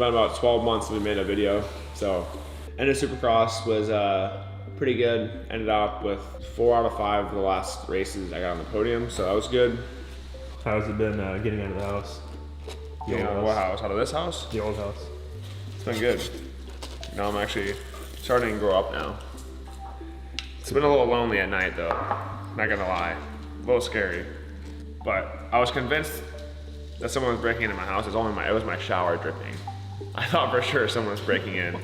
been about 12 months since we made a video. So, end of Supercross was pretty good. Ended up with 4 out of 5 of the last races I got on the podium, so that was good. How's it been getting out of the house? Getting out of what house? Out of this house? The old house. It's been good. Now I'm actually starting to grow up now. It's been a little lonely at night though, not gonna lie. A little scary. But I was convinced that someone was breaking into my house. It was my shower dripping. I thought for sure someone was breaking in.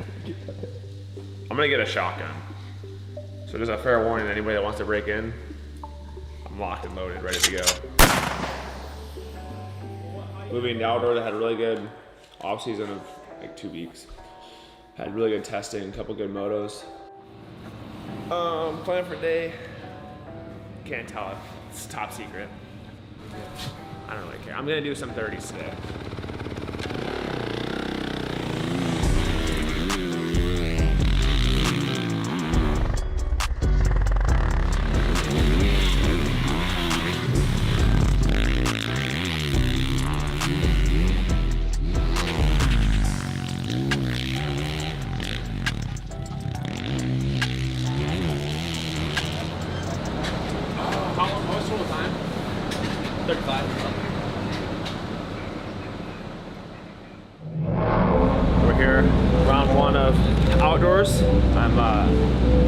I'm gonna get a shotgun. So there's a fair warning to anybody that wants to break in. I'm locked and loaded, ready to go. Moving outdoors, I had a really good off season of like 2 weeks. Had really good testing, a couple good motos. Plan for day, can't tell if it's top secret. I don't really care. I'm gonna do some 30s today. We're here, round 1 of outdoors. I'm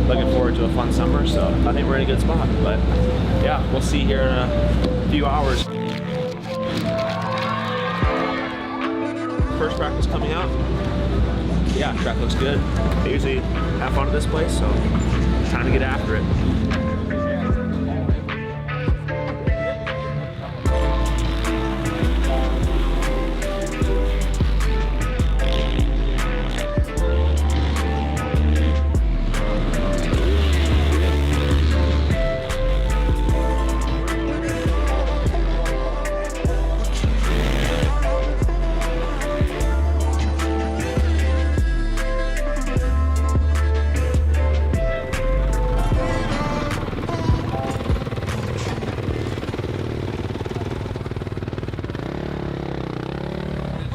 looking forward to a fun summer, so I think we're in a good spot. But yeah, we'll see here in a few hours. First practice coming out. Yeah, track looks good. I usually have fun at this place, so time to get after it.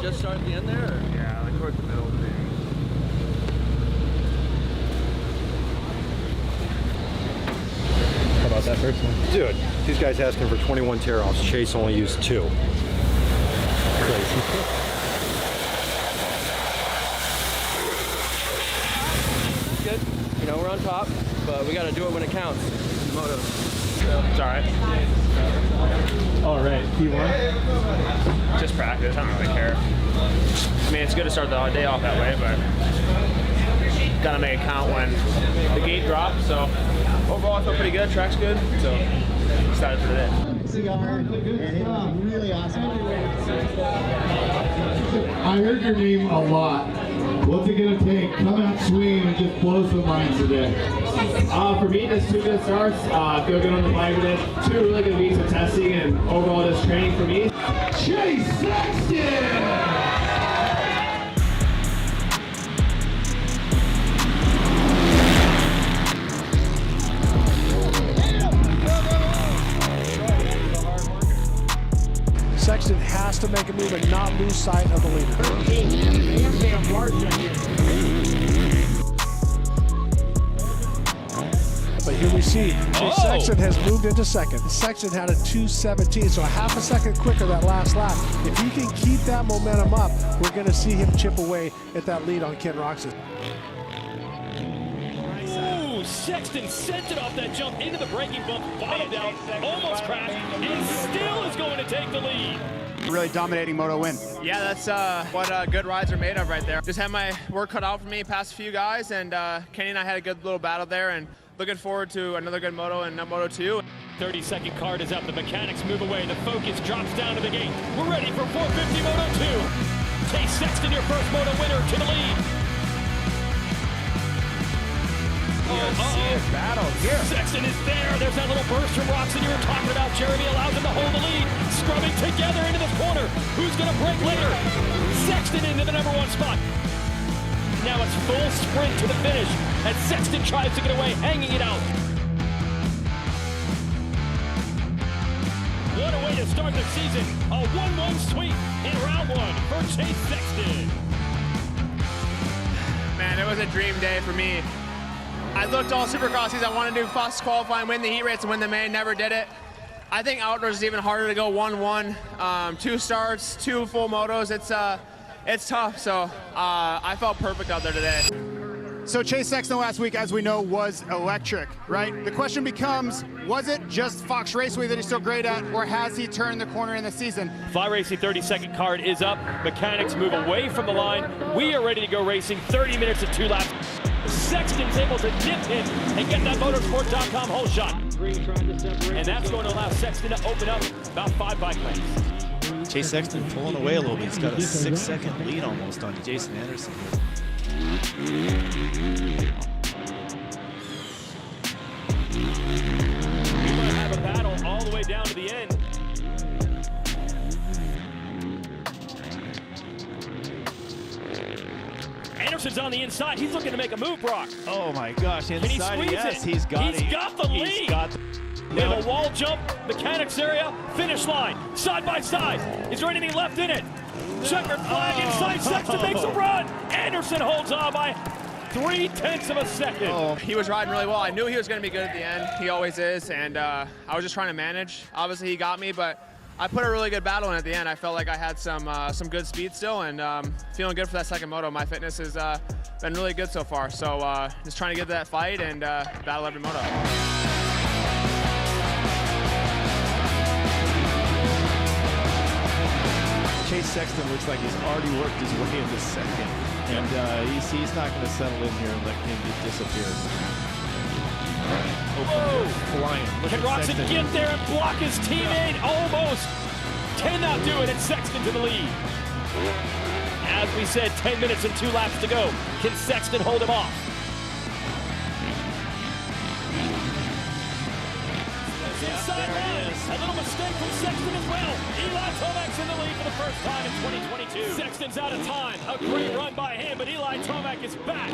Just start at the end there? Or? Yeah, like towards the middle of the thing. How about that first one? Dude, these guys asking for 21 tear-offs. Chase only used 2. Crazy. Good. You know, we're on top, but we got to do it when it counts. Moto. It's all right. All right, P1? Just practice, I don't really care. I mean, it's good to start the day off that way, but gotta make it count when the gate drops. So overall, I feel pretty good. Track's good, so excited for today. Cigar, and it was really awesome. I heard your name a lot. What's it gonna take? Come out swinging and just blow some minds today. For me, just 2 good starts. Feel good on the bike with it. 2 really good weeks of testing and overall just training for me. Chase Sexton! Sexton has to make a move and not lose sight of the leader. But here we see Chase Sexton has moved into second. Sexton had a 2:17, so a half a second quicker that last lap. If he can keep that momentum up, we're going to see him chip away at that lead on Ken Roxon. Sexton sent it off that jump into the braking bump, bottomed out, almost crashed, and still is going to take the lead. Really dominating moto win. Yeah, that's what good rides are made of right there. Just had my work cut out for me past a few guys, and Kenny and I had a good little battle there, and looking forward to another good moto and Moto 2. 30-second card is up. The mechanics move away. The focus drops down to the gate. We're ready for 450 Moto 2. Chase Sexton, your first moto winner, to the lead. Serious battle here. Sexton is there. There's that little burst from Roxon you were talking about. Jeremy allows him to hold the lead. Scrubbing together into this corner. Who's going to break later? Sexton into the #1 spot. Now it's full sprint to the finish as Sexton tries to get away, hanging it out. What a way to start the season. A 1-1 sweep in round 1 for Chase Sexton. man, it was a dream day for me. I looked all Supercross season. I wanted to do fast qualifying, win the heat race, and win the main. Never did it. I think outdoors is even harder to go 1-1. 2 starts, 2 full motos. It's tough. So I felt perfect out there today. So Chase Sexton last week, as we know, was electric, right? The question becomes, was it just Fox Raceway that he's so great at, or has he turned the corner in the season? Fly Racing 30-second card is up. Mechanics move away from the line. We are ready to go racing. 30 minutes and 2 laps. Sexton's able to dip in and get that motorsport.com hole shot. And that's going to allow Sexton to open up about 5 bike lengths. Chase Sexton pulling away a little bit. He's got a 6-second lead almost on Jason Anderson. We might have a battle all the way down to the end. Anderson's on the inside. He's looking to make a move, Brock. Oh my gosh, inside, Can he squeeze yes, it? He's got the lead. We have a wall jump, mechanics area, finish line, side by side. Is there anything left in it? Checkered flag inside, Sexton makes a run. Anderson holds on by 0.3 of a second. Oh, he was riding really well. I knew he was going to be good at the end. He always is, and I was just trying to manage. Obviously, he got me, but I put a really good battle in at the end. I felt like I had some good speed still, and feeling good for that second moto. My fitness has been really good so far, so just trying to get to that fight and battle every moto. Chase Sexton looks like he's already worked his way into second. And he's not going to settle in here and let him disappear. Flying. Can Roxon get there and block his teammate? Almost. Cannot do it, and Sexton to the lead. As we said, 10 minutes and 2 laps to go. Can Sexton hold him off? Inside line. A little mistake from Sexton as well. Eli Tomac's in the lead for the first time in 2022. Sexton's out of time. A great run by him, but Eli Tomac is back.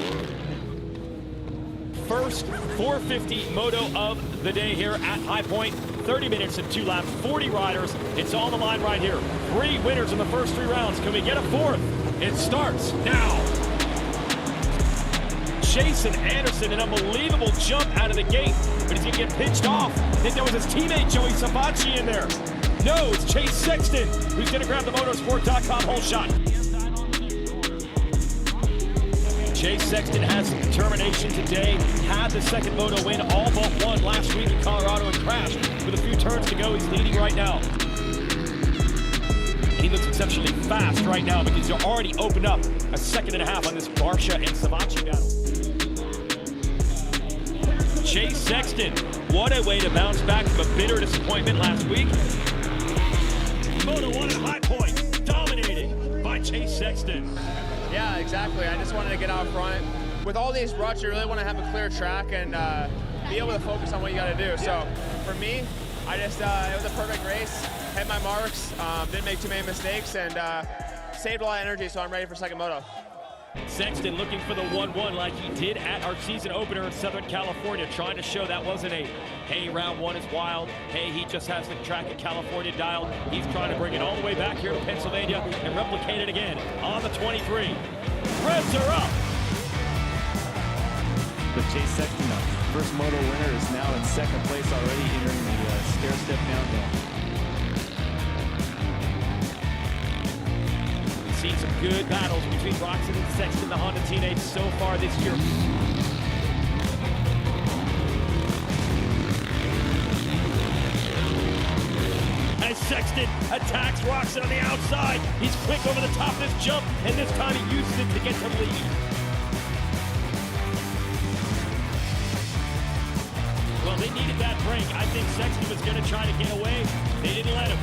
First 450 moto of the day here at High Point. 30 minutes and 2 laps, 40 riders. It's on the line right here. 3 winners in the first 3 rounds. Can we get a 4th? It starts now. Jason Anderson, an unbelievable jump out of the gate, but he's gonna get pitched off. I think that was his teammate Joey Savatgy in there. No, it's Chase Sexton who's gonna grab the motorsport.com hole shot. Chase Sexton has some determination today. Had the second moto win, all but one last week in Colorado and crashed. With a few turns to go, he's leading right now. And he looks exceptionally fast right now because you're already opened up a 2.5 on this Barsha and Savatgy battle. Chase Sexton, what a way to bounce back from a bitter disappointment last week. Moto 1 at High Point, dominated by Chase Sexton. Yeah, exactly. I just wanted to get out front. With all these ruts, you really want to have a clear track and be able to focus on what you got to do. So for me, I just, it was a perfect race. Hit my marks, didn't make too many mistakes, and saved a lot of energy, so I'm ready for second moto. Sexton looking for the 1-1 like he did at our season opener in Southern California, trying to show that wasn't a, hey, round 1 is wild, hey, he just has the track in California dialed. He's trying to bring it all the way back here to Pennsylvania and replicate it again on the 23. Revs are up. But Chase Sexton, first moto winner, is now in second place already, entering the stair-step downhill. Seen some good battles between Roxon and Sexton, the Honda teammates, so far this year. As Sexton attacks Roxon on the outside, he's quick over the top of this jump, and this time he uses it to get to the lead. Well, they needed that break. I think Sexton was going to try to get away. They didn't let him.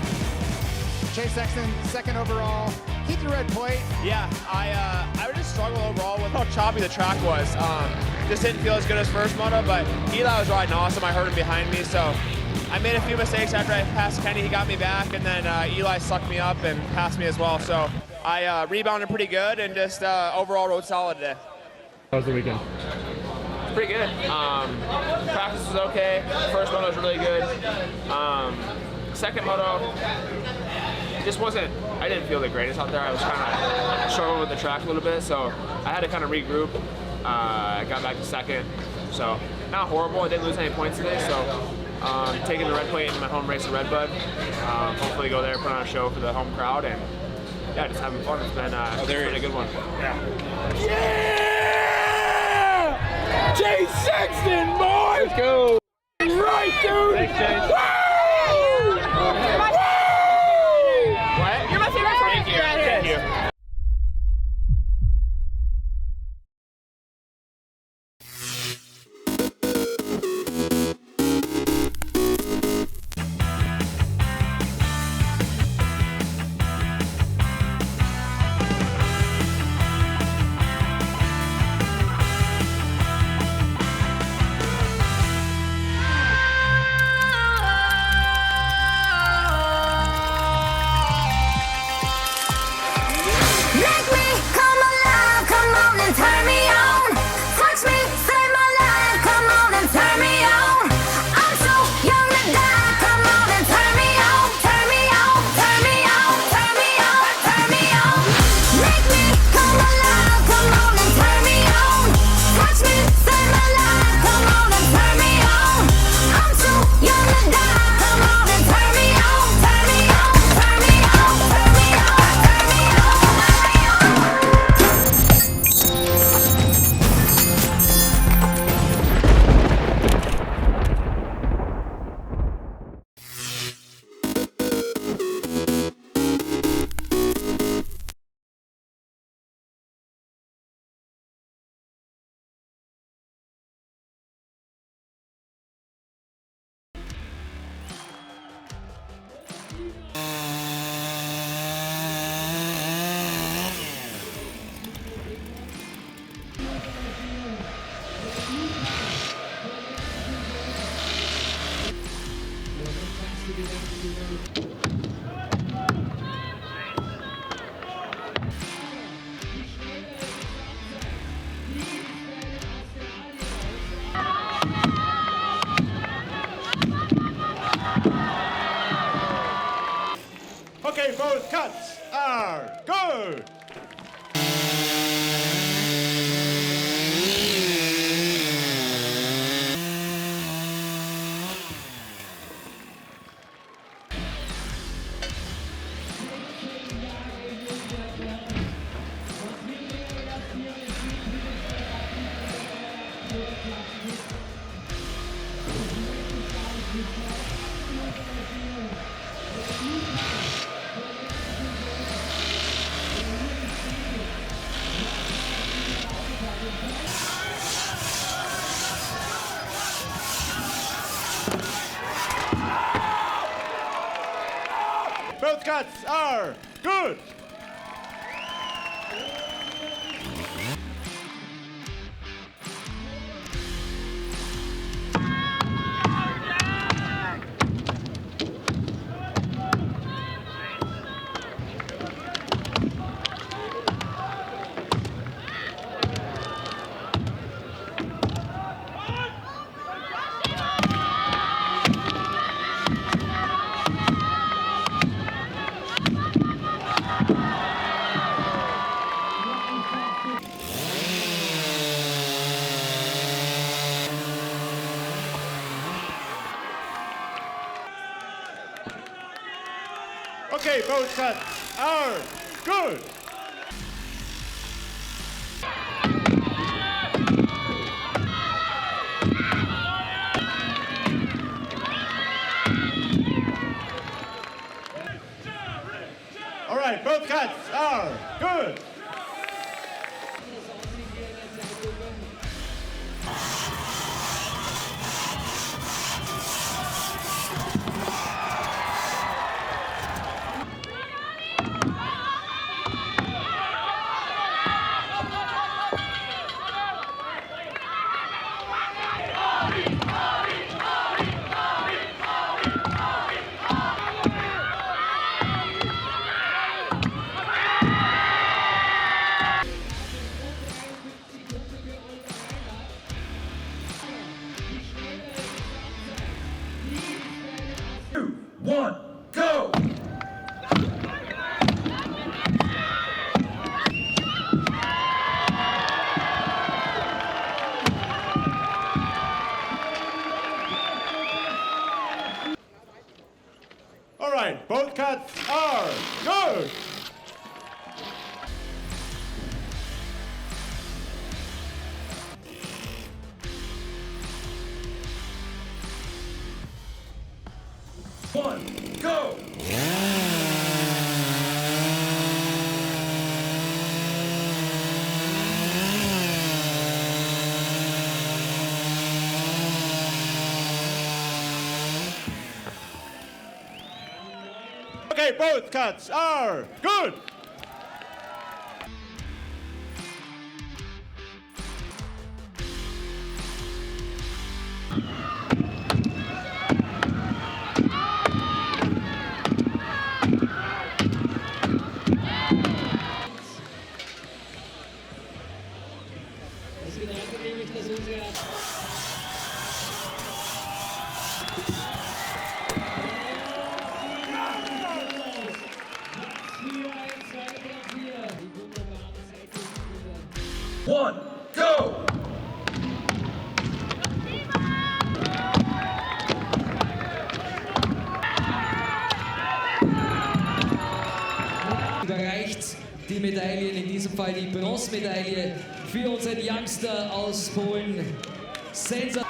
Chase Sexton, second overall. Keep the red plate. Yeah, I would just struggle overall with how choppy the track was. Just didn't feel as good as first moto, but Eli was riding awesome. I heard him behind me, so I made a few mistakes after I passed Kenny. He got me back, and then Eli sucked me up and passed me as well. So I rebounded pretty good and just overall rode solid today. How was the weekend? Pretty good. Practice was okay. First moto was really good. Second moto just wasn't, I didn't feel the greatest out there. I was kind of struggling with the track a little bit, so I had to kind of regroup. I got back to second, so not horrible. I didn't lose any points today, so taking the red plate in my home race at Redbud. Hopefully go there, put on a show for the home crowd, and yeah, just having fun. It's been a good one. Yeah! Jay Sexton, boys! Let's go! Right, dude! Thanks, Jay. Woo! What? You're my favorite friend. Thank you. Thank you. Okay, both cuts are good. Both cuts are good. Okay, both cuts are good. All right, both cuts are good. line. Both cuts are good. One, go! Okay, both cuts are good. One, go! Überreicht die Medaillen, in diesem Fall die Bronzemedaille für unseren Youngster aus Polen. Sensationell.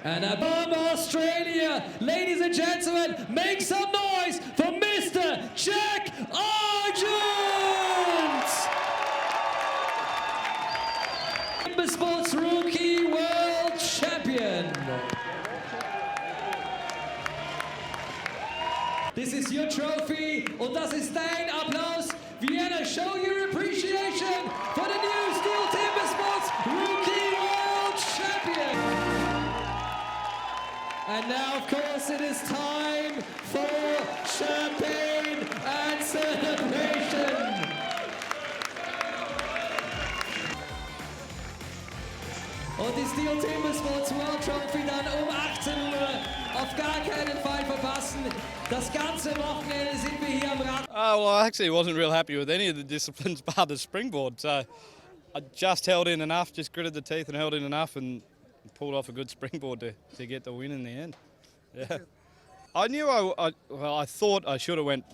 And above Australia, ladies and gentlemen, make some noise for Mr. Jack Argent! Sports Rookie World Champion. This is your trophy und das ist dein Applaus. Vienna, show your appreciation for the new Steel Timber Sports Rookie World Champion. And now, of course, it is time for champagne and celebration. Und die Steel Timber Sports World Trophy dann 18 Uhr. Auf gar keinen Fall verpassen. Das ganze Wochenende sind wir hier am Rad. Well, I actually wasn't real happy with any of the disciplines bar the springboard. So I just held in enough, just gritted the teeth and held in enough and pulled off a good springboard to get the win in the end. Yeah. I knew I thought I should have went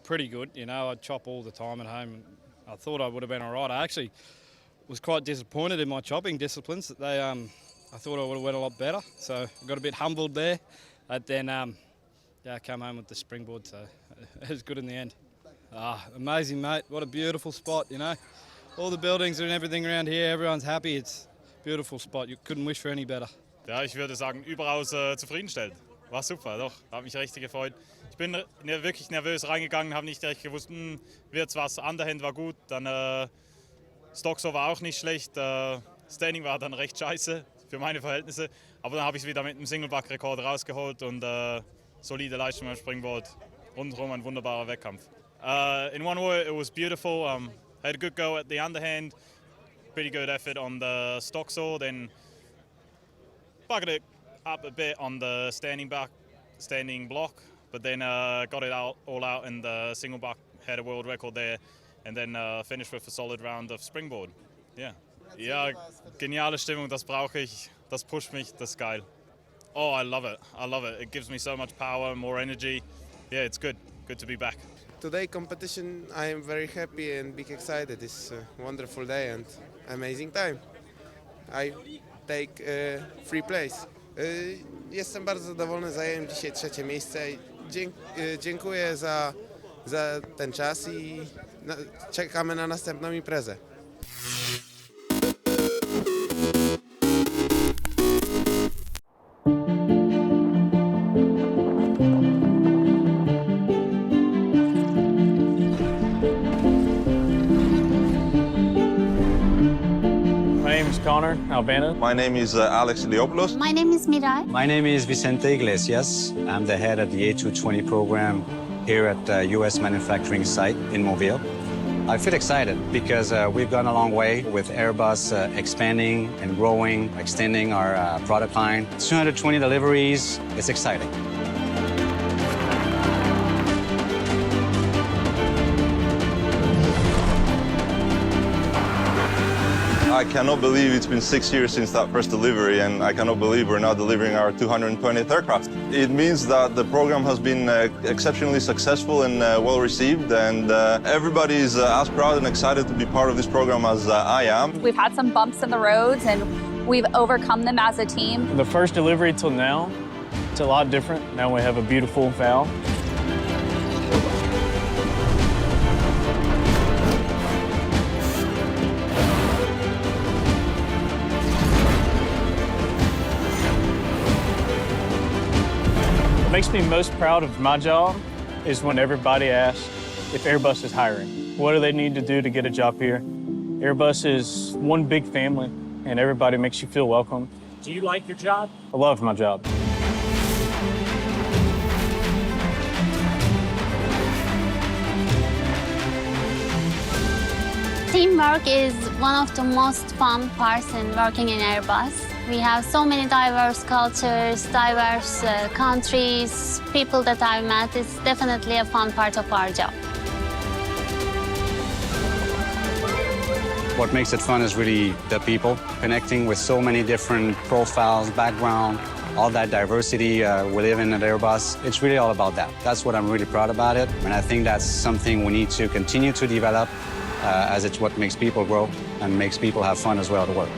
pretty good. You know, I'd chop all the time at home. I thought I would have been all right. I actually was quite disappointed in my chopping disciplines. That they, I thought I would have went a lot better. So I got a bit humbled there. But then, yeah, I came home with the springboard, so it was good in the end. Amazing, mate. What a beautiful spot, you know. All the buildings and everything around here, everyone's happy. It's a beautiful spot. You couldn't wish for any better. Ja, ich würde sagen, überaus zufriedenstellend. War super, doch. Hat mich richtig gefreut. Ich bin wirklich nervös reingegangen, habe nicht recht gewusst, wird's was. Underhand war gut, dann Stockso war auch nicht schlecht. Standing war dann recht scheiße für meine Verhältnisse. Aber dann habe ich es wieder mit einem Singleback-Rekord rausgeholt und solide Leistung am Springboard. Rundherum ein wunderbarer Wettkampf. In one word, it was beautiful. Had a good go at the underhand. Pretty good effort on the Stockso. Then buggered it up a bit on the standing block. But then got it all out in the single buck. Had a world record there. And then finished with a solid round of springboard. Yeah. Ja, geniale Stimmung, das brauche ich. Das pusht mich, das ist geil. Oh, I love it. I love it. It gives me so much power, more energy. Yeah, it's good. Good to be back. Today competition, I am very happy and big excited. It's a wonderful day and amazing time. I take free place. Jestem bardzo zadowolony, zająłem dzisiaj 3. miejsce. Dziękuję za ten czas i czekamy na następną imprezę. My name is Connor Albano. My name is Alex Leopoulos. My name is Mirai. My name is Vicente Iglesias. I'm the head of the A220 program here at the U.S. manufacturing site in Mobile. I feel excited because we've gone a long way with Airbus expanding and growing, extending our product line. 220 deliveries, it's exciting. I cannot believe it's been 6 years since that first delivery, and I cannot believe we're now delivering our 220th aircraft. It means that the program has been exceptionally successful and well received, and everybody is as proud and excited to be part of this program as I am. We've had some bumps in the roads, and we've overcome them as a team. From the first delivery till now, it's a lot different. Now we have a beautiful FAL. What makes me most proud of my job is when everybody asks if Airbus is hiring. What do they need to do to get a job here? Airbus is one big family, and everybody makes you feel welcome. Do you like your job? I love my job. Teamwork is one of the most fun parts in working in Airbus. We have so many diverse cultures, diverse countries, people that I've met. It's definitely a fun part of our job. What makes it fun is really the people, connecting with so many different profiles, background, all that diversity we live in at Airbus. It's really all about that. That's what I'm really proud about it. And I think that's something we need to continue to develop as it's what makes people grow and makes people have fun as well at work.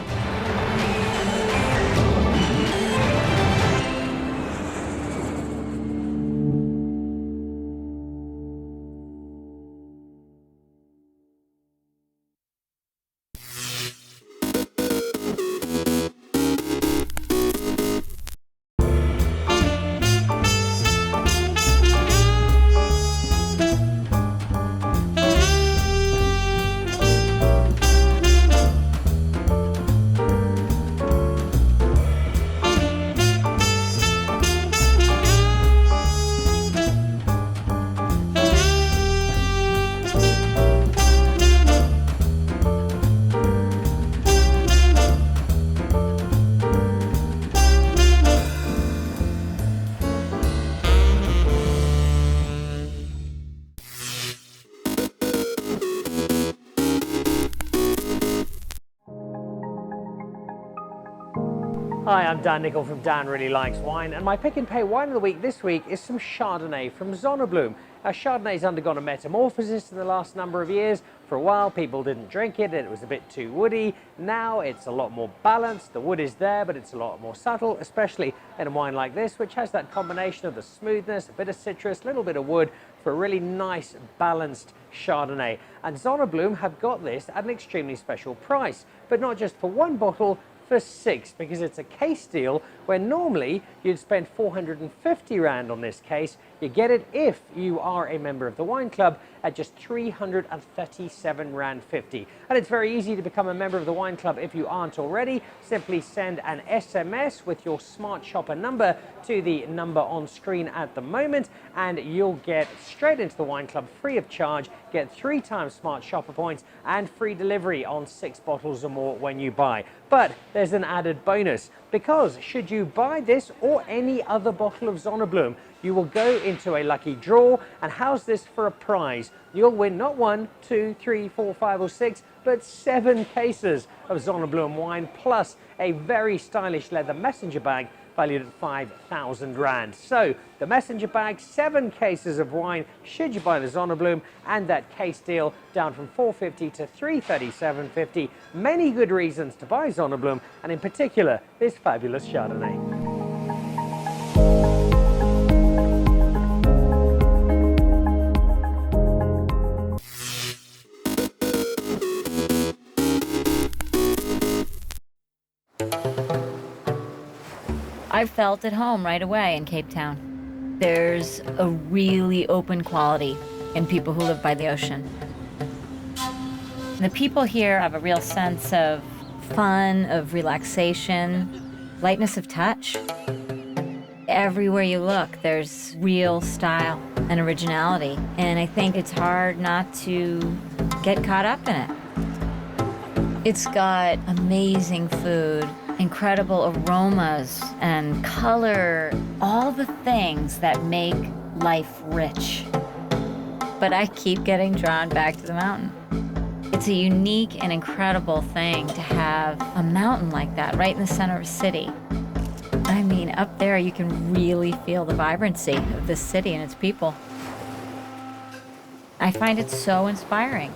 Hi, I'm Dan Nicol from Dan Really Likes Wine, and my pick and pay wine of the week this week is some Chardonnay from Zonnebloem. Now, Chardonnay's undergone a metamorphosis in the last number of years. For a while, people didn't drink it, it was a bit too woody. Now it's a lot more balanced. The wood is there, but it's a lot more subtle, especially in a wine like this, which has that combination of the smoothness, a bit of citrus, a little bit of wood, for a really nice, balanced Chardonnay. And Zonnebloem have got this at an extremely special price, but not just for one bottle, for 6, because it's a case deal where normally you'd spend 450 Rand on this case. You get it if you are a member of the wine club at just 337 Rand 50. And it's very easy to become a member of the wine club if you aren't already. Simply send an SMS with your smart shopper number to the number on screen at the moment, and you'll get straight into the wine club free of charge, get 3 times smart shopper points and free delivery on 6 bottles or more when you buy. But there's an added bonus, because should you buy this or any other bottle of Zonnebloem, you will go into a lucky draw, and how's this for a prize? You'll win not 1, 2, 3, 4, 5 or 6, but 7 cases of Zonnebloem wine, plus a very stylish leather messenger bag valued at 5,000 Rand. So the messenger bag, 7 cases of wine should you buy the Zonnebloem, and that case deal down from 450 to 337.50. Many good reasons to buy Zonnebloem, and in particular this fabulous Chardonnay. I felt at home right away in Cape Town. There's a really open quality in people who live by the ocean. The people here have a real sense of fun, of relaxation, lightness of touch. Everywhere you look, there's real style and originality, and I think it's hard not to get caught up in it. It's got amazing food, incredible aromas and color, all the things that make life rich. But I keep getting drawn back to the mountain. It's a unique and incredible thing to have a mountain like that right in the center of a city. I mean, up there you can really feel the vibrancy of this city and its people. I find it so inspiring.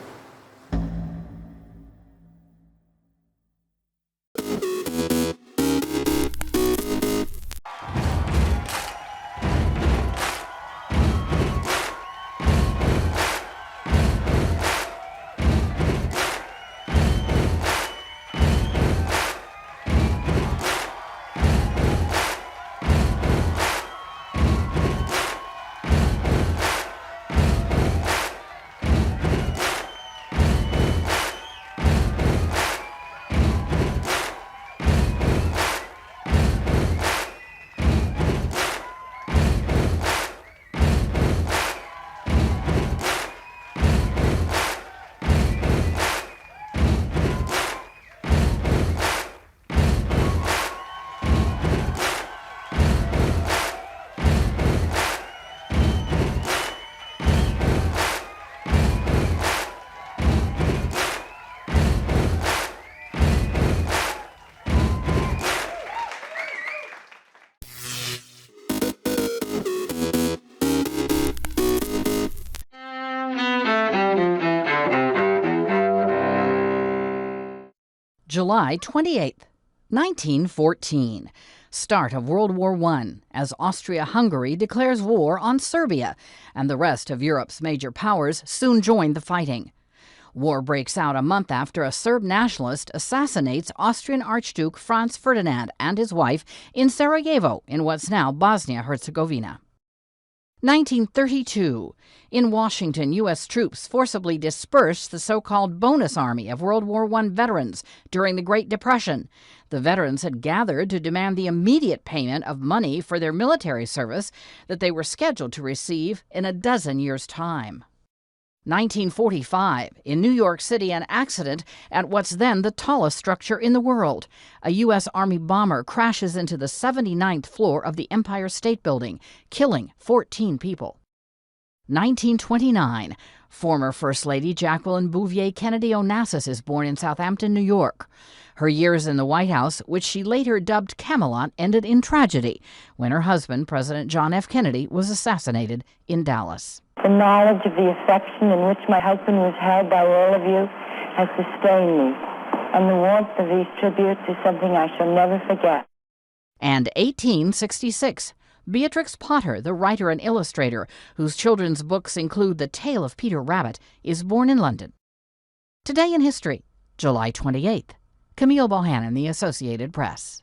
July 28th, 1914. Start of World War I, as Austria-Hungary declares war on Serbia, and the rest of Europe's major powers soon join the fighting. War breaks out a month after a Serb nationalist assassinates Austrian Archduke Franz Ferdinand and his wife in Sarajevo, in what's now Bosnia-Herzegovina. 1932. In Washington, U.S. troops forcibly dispersed the so-called bonus army of World War I veterans during the Great Depression. The veterans had gathered to demand the immediate payment of money for their military service that they were scheduled to receive in a dozen years' time. 1945. In New York City, an accident at what's then the tallest structure in the world. A U.S. Army bomber crashes into the 79th floor of the Empire State Building, killing 14 people. 1929. Former First Lady Jacqueline Bouvier Kennedy Onassis is born in Southampton, New York. Her years in the White House, which she later dubbed Camelot, ended in tragedy when her husband, President John F. Kennedy, was assassinated in Dallas. The knowledge of the affection in which my husband was held by all of you has sustained me, and the warmth of these tributes is something I shall never forget. And 1866. Beatrix Potter, the writer and illustrator, whose children's books include The Tale of Peter Rabbit, is born in London. Today in History, July 28th. Camille Bohannon, The Associated Press.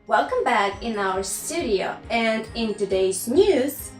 Welcome back in our studio, and in today's news,